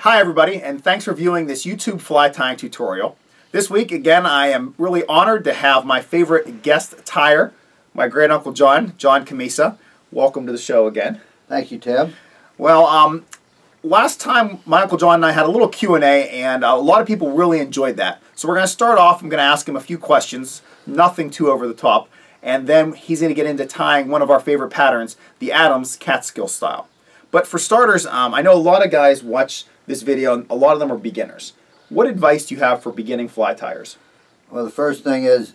Hi everybody, and thanks for viewing this YouTube fly tying tutorial. This week, again, I am really honored to have my favorite guest tyer, my great uncle John Cammisa. Welcome to the show again. Thank you, Tim. Well, last time my uncle John and I had a little Q&A, and a lot of people really enjoyed that. So we're going to start off. I'm going to ask him a few questions, nothing too over the top, and then he's going to get into tying one of our favorite patterns, the Adams Catskill style. But for starters, I know a lot of guys watch this video, and a lot of them are beginners. What advice do you have for beginning fly tyers? Well, the first thing is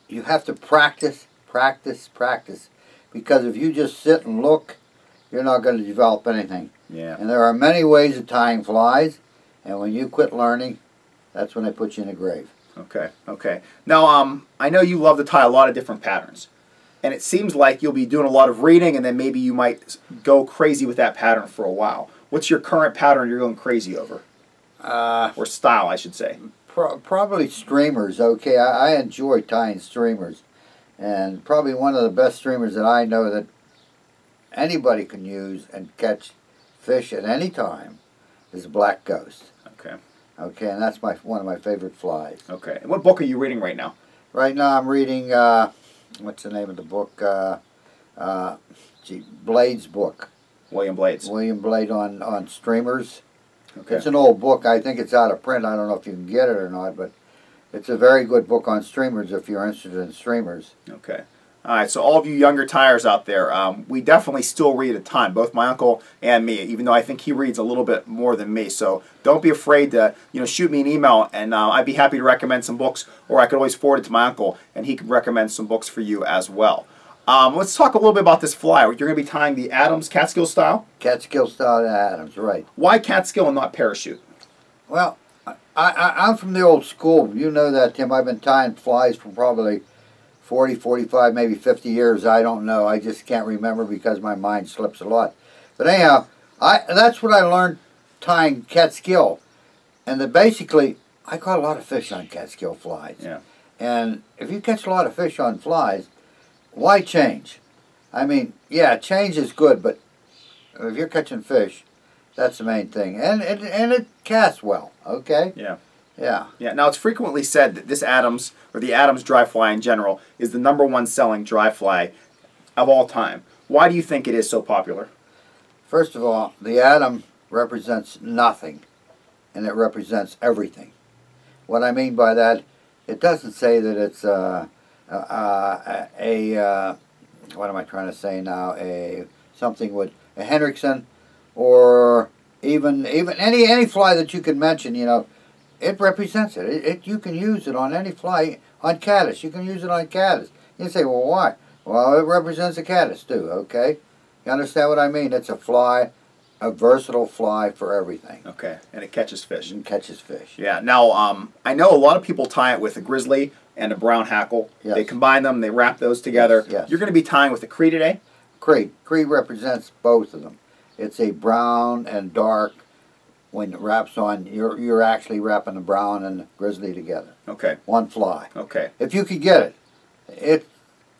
you have to practice, practice, practice. Because if you just sit and look, you're not going to develop anything. Yeah. And there are many ways of tying flies, and when you quit learning, that's when they put you in a grave. Okay, okay. Now, I know you love to tie a lot of different patterns. And it seems like you'll be doing a lot of reading, and then maybe you might go crazy with that pattern for a while. What's your current pattern you're going crazy over? Or style, I should say. Probably streamers, okay. I enjoy tying streamers. And probably one of the best streamers that I know that anybody can use and catch fish at any time is a black ghost. Okay. Okay, and that's one of my favorite flies. Okay. And what book are you reading right now? Right now I'm reading, what's the name of the book? Blade's book. William Blades. William Blade on streamers. Okay. It's an old book. I think it's out of print. I don't know if you can get it or not, but it's a very good book on streamers if you're interested in streamers. Okay. All right, so all of you younger tyers out there, we definitely still read a ton, both my uncle and me, even though I think he reads a little bit more than me. So don't be afraid to, shoot me an email, and I'd be happy to recommend some books, or I could always forward it to my uncle, and he could recommend some books for you as well. Let's talk a little bit about this fly. You're going to be tying the Adams Catskill style? Catskill style Adams, right. Why Catskill and not parachute? Well, I'm from the old school. You know that, Tim. I've been tying flies for probably 40, 45, maybe 50 years. I don't know. I just can't remember because my mind slips a lot. But anyhow, that's what I learned tying Catskill. And basically, I caught a lot of fish on Catskill flies. Yeah. And if you catch a lot of fish on flies, why change? I mean, yeah, change is good, but if you're catching fish, that's the main thing. And it casts well, okay? Yeah. Yeah. Yeah. Now, it's frequently said that this Adams, or the Adams dry fly in general, is the #1 selling dry fly of all time. Why do you think it is so popular? First of all, the Adam represents nothing, and it represents everything. What I mean by that, it doesn't say that it's what am I trying to say now? Something with a Hendrickson, or even any fly that you could mention. It represents it. You can use it on any fly. On caddis, you can use it on caddis. You say, well, why? Well, it represents a caddis too. Okay, you understand what I mean? It's a fly, a versatile fly for everything. Okay, and it catches fish. And catches fish. Yeah. Now, I know a lot of people tie it with a grizzly and a brown hackle. Yes. They combine them, they wrap those together. Yes. You're going to be tying with the Cree today? Cree represents both of them. It's a brown and dark. When it wraps on, you're actually wrapping the brown and the grizzly together. Okay. One fly. Okay. If you could get it. It's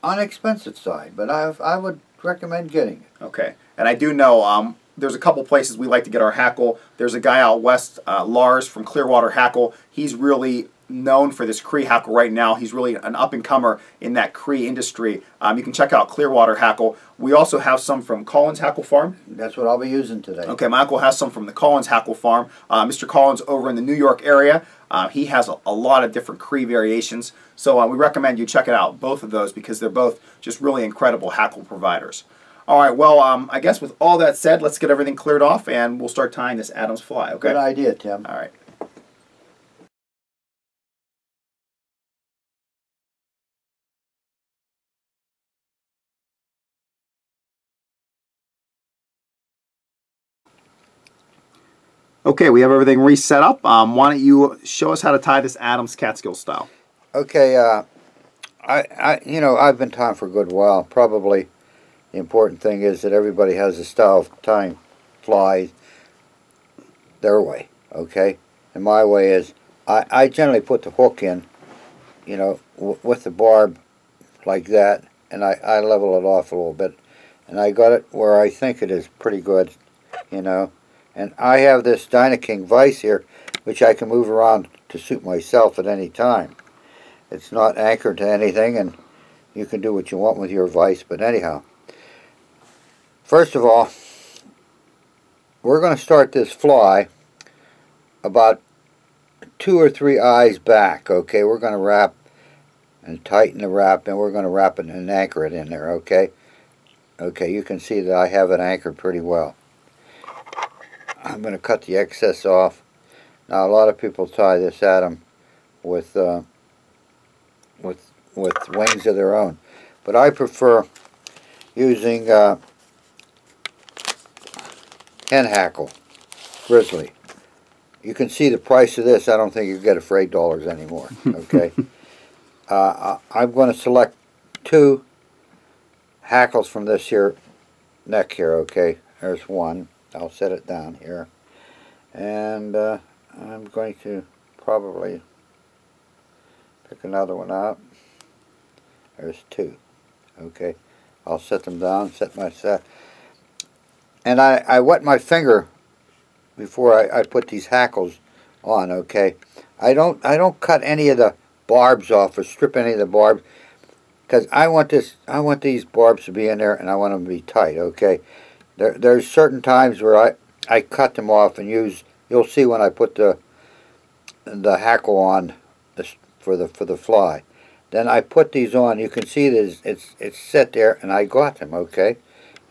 on the expensive side, but I would recommend getting it. Okay. And I do know there's a couple places we like to get our hackle. There's a guy out west, Lars from Clearwater Hackle. He's really known for this Cree hackle right now. He's really an up-and-comer in that Cree industry. You can check out Clearwater Hackle. We also have some from Collins Hackle Farm. That's what I'll be using today. Okay, my uncle has some from the Collins Hackle Farm. Mr. Collins over in the New York area. He has a lot of different Cree variations. So we recommend you check it out, both of those, because they're both just really incredible hackle providers. All right, well, I guess with all that said, let's get everything cleared off, and we'll start tying this Adams fly, okay? Good idea, Tim. All right. Okay, we have everything reset up. Why don't you show us how to tie this Adams Catskill style? Okay, I've been tying for a good while. Probably the important thing is that everybody has a style of tying flies their way, okay? And my way is, I generally put the hook in, with the barb like that, and I level it off a little bit. And I got it where I think it is pretty good, And I have this Dynaking vise here, which I can move around to suit myself at any time. It's not anchored to anything, and you can do what you want with your vise. But anyhow, first of all, we're going to start this fly about 2 or 3 eyes back. Okay, we're going to wrap and tighten the wrap, and we're going to wrap it and anchor it in there. Okay, you can see that I have it anchored pretty well. I'm going to cut the excess off. Now, a lot of people tie this at them with wings of their own, but I prefer using hen hackle grizzly. You can see the price of this. I don't think you get it for $8 anymore. Okay, I'm going to select 2 hackles from this here neck here. Okay, there's one. I'll set it down here, and I'm going to probably pick another one out. There's 2. Okay, I'll set them down, set my set, and I wet my finger before I put these hackles on. Okay, I don't cut any of the barbs off or strip any of the barbs, because I want these barbs to be in there, and I want them to be tight. Okay, there's certain times where I cut them off and use. You'll see when I put the hackle on for the fly. Then I put these on. You can see that it's set there, and I got them. Okay,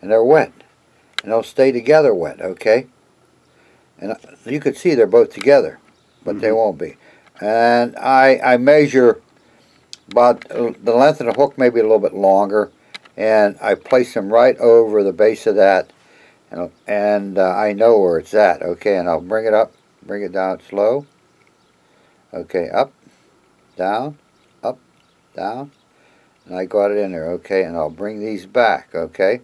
and they're wet, and they'll stay together wet. Okay, and you can see they're both together, but they won't be. And I measure about the length of the hook, maybe a little bit longer, and I place them right over the base of that, and I know where it's at. Okay, and I'll bring it up, bring it down slow. Okay, up, down, and I got it in there. Okay, and I'll bring these back. Okay,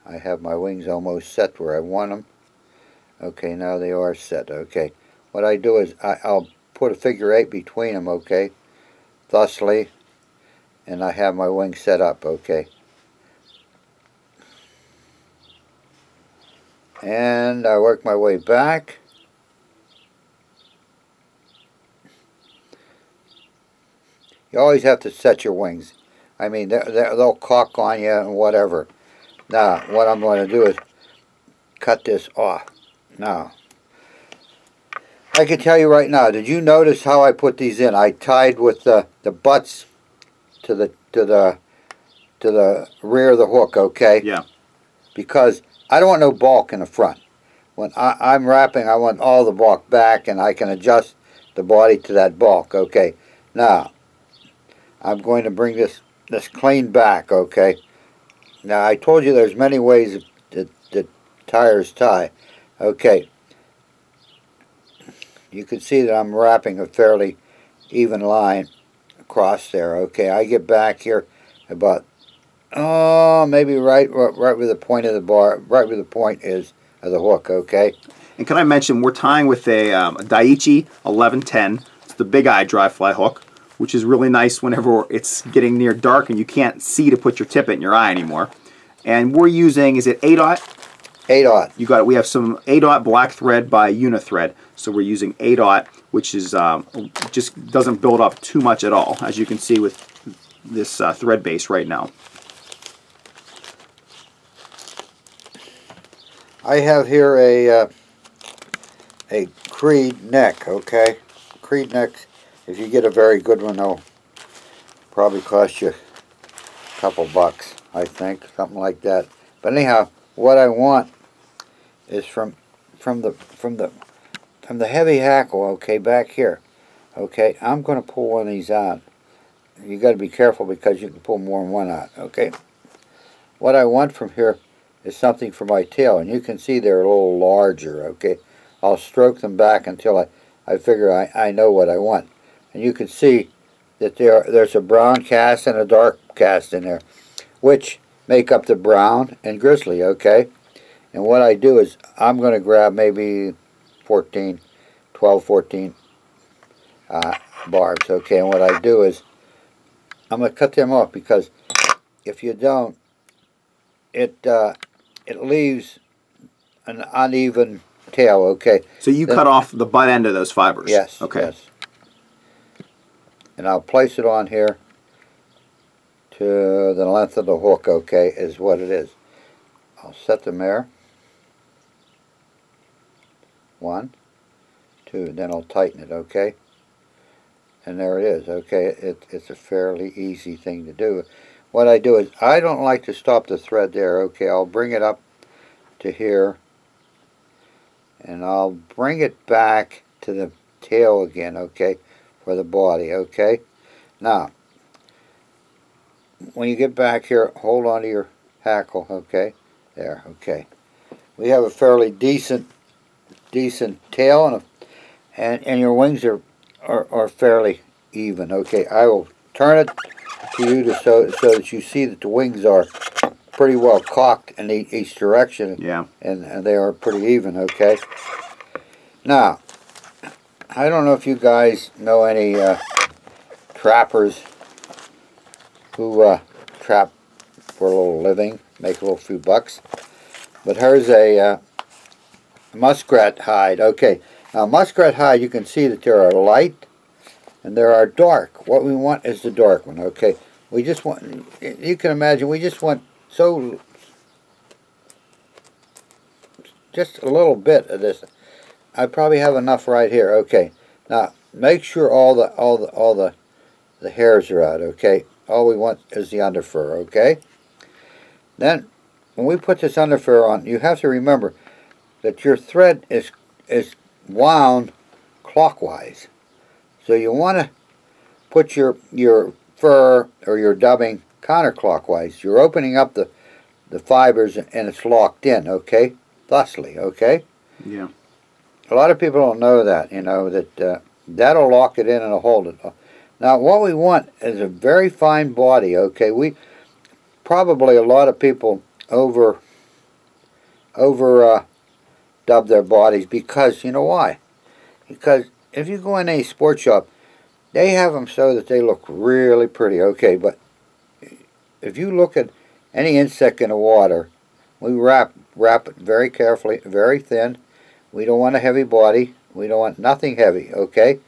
I have my wings almost set where I want them. Okay, now they are set. Okay, what I do is I'll put a figure 8 between them. Okay, thusly, and I have my wings set up. Okay, and I work my way back. You always have to set your wings. I mean, they'll caulk on you and whatever. Now, what I'm going to do is cut this off. Now, I can tell you right now, did you notice how I put these in? I tied with the butts to the rear of the hook, okay? Yeah. Because I don't want no bulk in the front. When I'm wrapping, I want all the bulk back, and I can adjust the body to that bulk, okay? Now, I'm going to bring this clean back, okay? Now, I told you there's many ways that tires tie. Okay. You can see that I'm wrapping a fairly even line across there. Okay, I get back here about, maybe right where the point of the bar, right where the point is of the hook. Okay. And can I mention, we're tying with a Daiichi 1110. It's the big eye dry fly hook, which is really nice whenever it's getting near dark and you can't see to put your tippet in your eye anymore. And we're using, is it 8/0? 8/0. You got it. We have some 8/0 black thread by Unithread. So we're using 8/0, which is just doesn't build up too much at all, as you can see with this thread base right now. I have here a Creed neck, okay? Creed neck, if you get a very good one, they'll probably cost you a couple bucks, I think, something like that. But anyhow, what I want is from the heavy hackle, okay, back here. Okay, I'm going to pull one of these out. You got to be careful because you can pull more than one out, okay? What I want from here is something for my tail, and you can see they're a little larger, okay? I'll stroke them back until I figure I know what I want. And you can see that there's a brown cast and a dark cast in there, which make up the brown and grizzly, okay? And what I do is I'm going to grab maybe 12, 14 barbs, okay? And what I do is I'm going to cut them off, because if you don't, it leaves an uneven tail. Okay. So you cut off the butt end of those fibers. Yes. Okay. Yes. And I'll place it on here to the length of the hook. Okay, is what it is. I'll set them there. 1, 2. Then I'll tighten it. Okay. And there it is. Okay. It's a fairly easy thing to do. What I do is I don't like to stop the thread there. Okay. I'll bring it up to here. And I'll bring it back to the tail again, okay, for the body, okay? Now, when you get back here, hold on to your hackle, okay? There, okay. We have a fairly decent tail, and your wings are fairly even, okay? I will turn it to you so that you see that the wings are pretty well cocked in each direction. Yeah. And they are pretty even, okay? Now, I don't know if you guys know any trappers who trap for a little living, make a little few bucks. But here's a muskrat hide. Okay, now muskrat hide, you can see that there are light and there are dark. What we want is the dark one, okay? We just want, you can imagine, we just want just a little bit of this. I probably have enough right here. Okay. Now make sure all the hairs are out. Okay. All we want is the underfur. Okay. Then when we put this underfur on, you have to remember that your thread is wound clockwise. So you want to put your fur or your dubbing counterclockwise. You're opening up the fibers and it's locked in, okay? Thusly, okay? Yeah. A lot of people don't know that, you know, that that'll lock it in and it'll hold it. Now, what we want is a very fine body, okay? We probably, a lot of people over dub their bodies because, you know why? Because if you go in any sports shop, they have them so that they look really pretty, okay? But if you look at any insect in the water, we wrap it very carefully, very thin. We don't want a heavy body. We don't want nothing heavy, okay?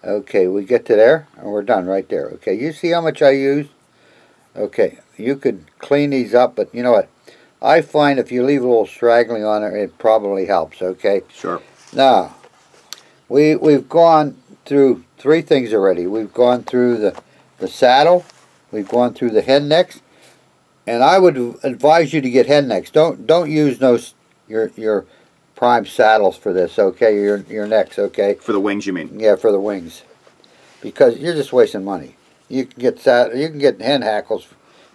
Okay, we get to there, and we're done right there, okay? You see how much I use? Okay, you could clean these up, but you know what? I find if you leave a little straggling on it, it probably helps, okay? Sure. Now, we've gone through 3 things already. We've gone through the saddle, we've gone through the head necks, and I would advise you to get head necks. Don't use your prime saddles for this, okay? Your necks, okay? For the wings, you mean? Yeah, for the wings, because you're just wasting money. You can get hen hackles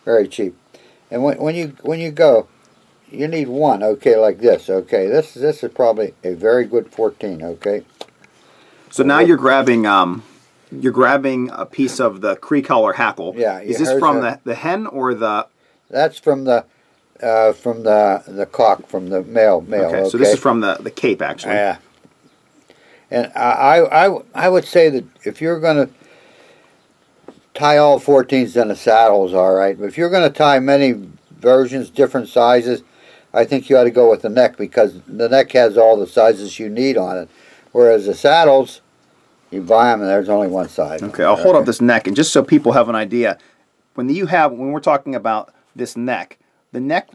very cheap, and when you go, you need one, okay, like this, okay? This is probably a very good 14, okay? So now you're grabbing a piece of the Cree collar hackle. Yeah. Is this from the hen or the? That's from the cock, from the male. Okay, so this is from the cape, actually. Yeah. And I would say that if you're going to tie all 14s, then the saddle's all right. But if you're going to tie many versions, different sizes, I think you ought to go with the neck, because the neck has all the sizes you need on it. Whereas the saddles, you buy them and there's only one side. Okay, I'll hold up this neck, and just so people have an idea, when we're talking about this neck, the neck,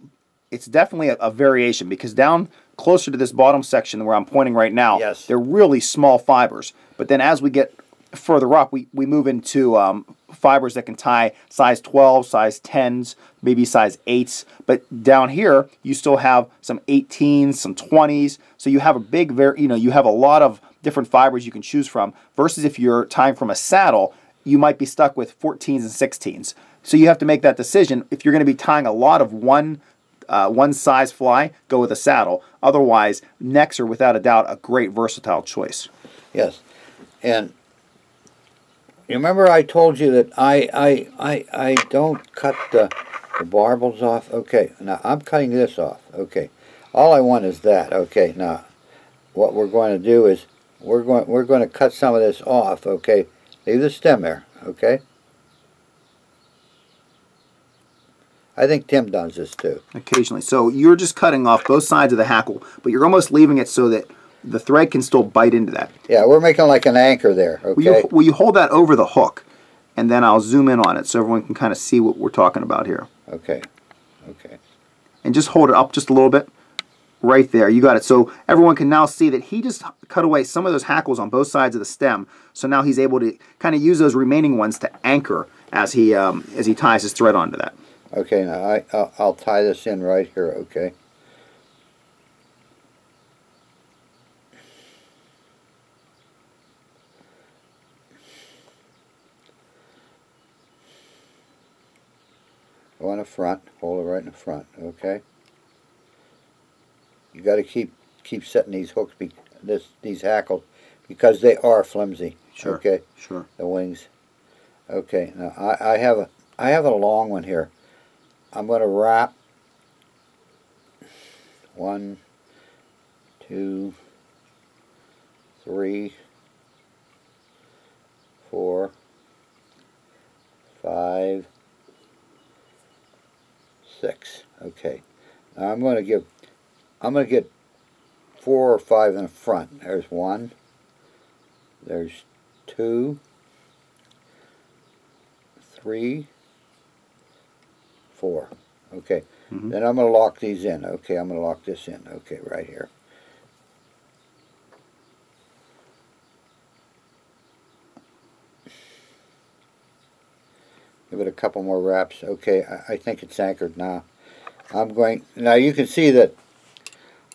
it's definitely a variation, because down closer to this bottom section where I'm pointing right now, yes, they're really small fibers. But then as we get further up, we move into fibers that can tie size 12, size 10s, maybe size 8s. But down here, you still have some 18s, some 20s. So you have you have a lot of different fibers you can choose from. Versus if you're tying from a saddle, you might be stuck with 14s and 16s. So you have to make that decision. If you're going to be tying a lot of one size fly, go with a saddle. Otherwise, necks are without a doubt a great versatile choice. Yes, and you remember I told you that I don't cut the barbels off. Okay, now I'm cutting this off. Okay, all I want is that. Okay, now what we're going to do is we're going to cut some of this off. Okay, leave the stem there. Okay. I think Tim does this too. Occasionally. So you're just cutting off both sides of the hackle, but you're almost leaving it so that the thread can still bite into that. Yeah, we're making like an anchor there, okay? Will you hold that over the hook, and then I'll zoom in on it so everyone can kind of see what we're talking about here. Okay, okay. And just hold it up just a little bit. Right there, you got it. So everyone can now see that he just cut away some of those hackles on both sides of the stem. So now he's able to kind of use those remaining ones to anchor as he ties his thread onto that. Okay, now I'll tie this in right here, okay? Go in the front, hold it right in the front, okay? You got to keep setting these hooks, these hackles, because they are flimsy. Sure. Okay. Sure. The wings. Okay. Now I have a long one here. I'm going to wrap 1, 2, 3, 4, 5, 6. Okay. Now I'm going to get 4 or 5 in the front. There's 1. There's 2, 3, 4. Okay. Then I'm going to lock these in. Okay, I'm going to lock this in. Okay, right here. Give it a couple more wraps. Okay, I think it's anchored now. Now you can see that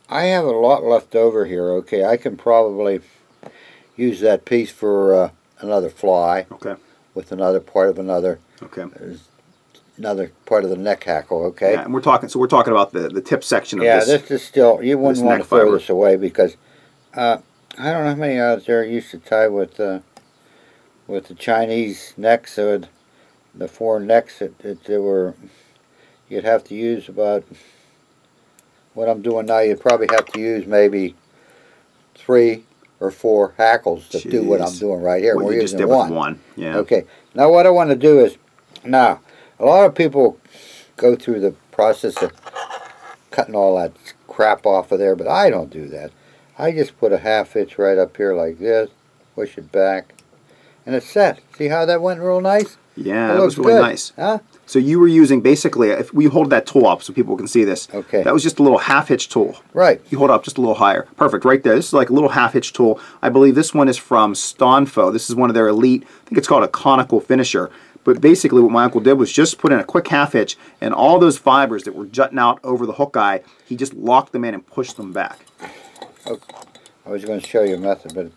I have a lot left over here. Okay, I can probably use that piece for another fly. Okay. With another part of another. Okay. Another part of the neck hackle. Okay. Yeah, and we're talking about the tip section of this. Yeah, this is still, you wouldn't want to throw fiber. this away because I don't know how many out there used to tie with the Chinese necks or the foreign necks that they were. You'd have to use about what I'm doing now. You'd probably have to use maybe 3 or 4 hackles to do what I'm doing right here. Well, we're you using just did one. with one. Yeah. Okay. Now what I want to do is, now a lot of people go through the process of cutting all that crap off of there, but I don't do that. I just put a 1/2 inch right up here like this, push it back, and it's set. See how that went real nice? Yeah, It that was looks really good. nice. Huh? So you were using basically, if we hold that tool up so people can see this, Okay. that was just a little 1/2 inch tool. Right. You hold it up just a little higher. Perfect, right there. This is like a little 1/2 inch tool. I believe this one is from Stonfo. This is one of their elite, I think it's called a conical finisher. But basically what my uncle did was just put in a quick 1/2 inch, and all those fibers that were jutting out over the hook eye, he just locked them in and pushed them back. Okay. I was going to show you a method, but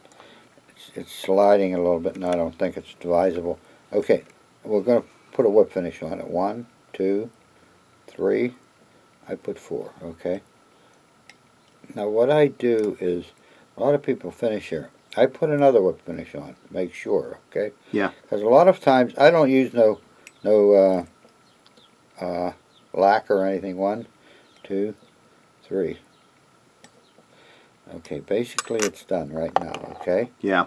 it's sliding a little bit, and I don't think it's advisable. Okay, we're going to put a whip finish on it. 1, 2, 3. I put 4. Okay. Now what I do is, a lot of people finish here. I put another whip finish on, make sure. Okay. Yeah. Because a lot of times I don't use no lacquer or anything. 1, 2, 3. Okay, basically it's done right now, okay? Yeah.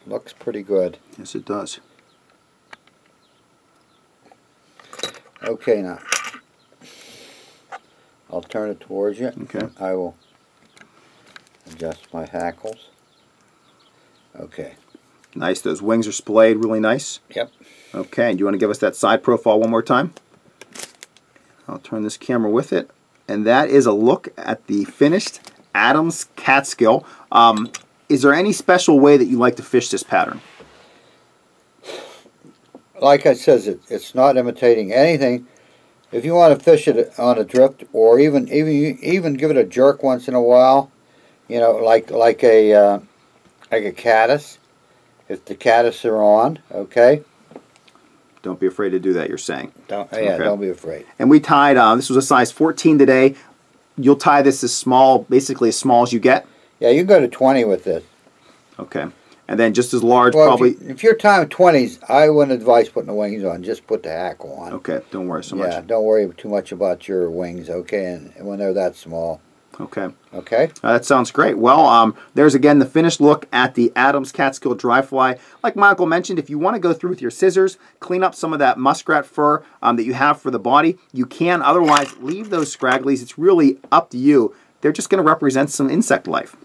Looks pretty good. Yes, it does. Okay, now, I'll turn it towards you. Okay. I will adjust my hackles. Okay. Nice. Those wings are splayed really nice. Yep. Okay, do you want to give us that side profile one more time? I'll turn this camera with it. And that is a look at the finished Adams Catskill. Is there any special way that you like to fish this pattern? Like I says, it's not imitating anything. If you want to fish it on a drift, or even give it a jerk once in a while, you know, like a caddis, if the caddis are on, okay. Don't be afraid to do that, you're saying. Don't be afraid. And we tied, this was a size 14 today. You'll tie this as small, basically as small as you get? Yeah, you can go to 20 with this. Okay. And then just as large, well, probably... If you're tying 20s, I wouldn't advise putting the wings on. Just put the hackle on. Okay, don't worry so much. Yeah, don't worry too much about your wings, okay, and when they're that small. Okay. Okay? That sounds great. Well, there's again the finished look at the Adams Catskill dry fly. Like Michael mentioned, if you want to go through with your scissors, clean up some of that muskrat fur that you have for the body, you can. Otherwise, leave those scragglies. It's really up to you. They're just going to represent some insect life.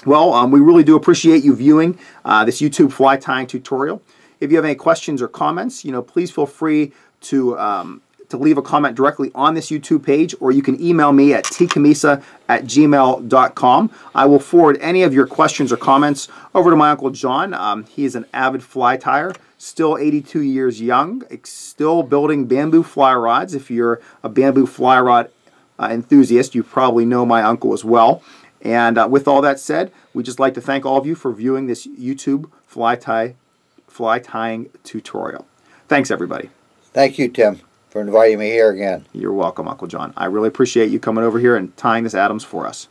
Well, we really do appreciate you viewing this YouTube fly tying tutorial. If you have any questions or comments, please feel free to leave a comment directly on this YouTube page, or you can email me at tcammisa@gmail.com. I will forward any of your questions or comments over to my Uncle John. He is an avid fly tyer, still 82 years young, still building bamboo fly rods. If you're a bamboo fly rod enthusiast, you probably know my uncle as well. And with all that said, we'd just like to thank all of you for viewing this YouTube fly tying tutorial. Thanks, everybody. Thank you, Tim, for inviting me here again. You're welcome, Uncle John. I really appreciate you coming over here and tying this Adams for us.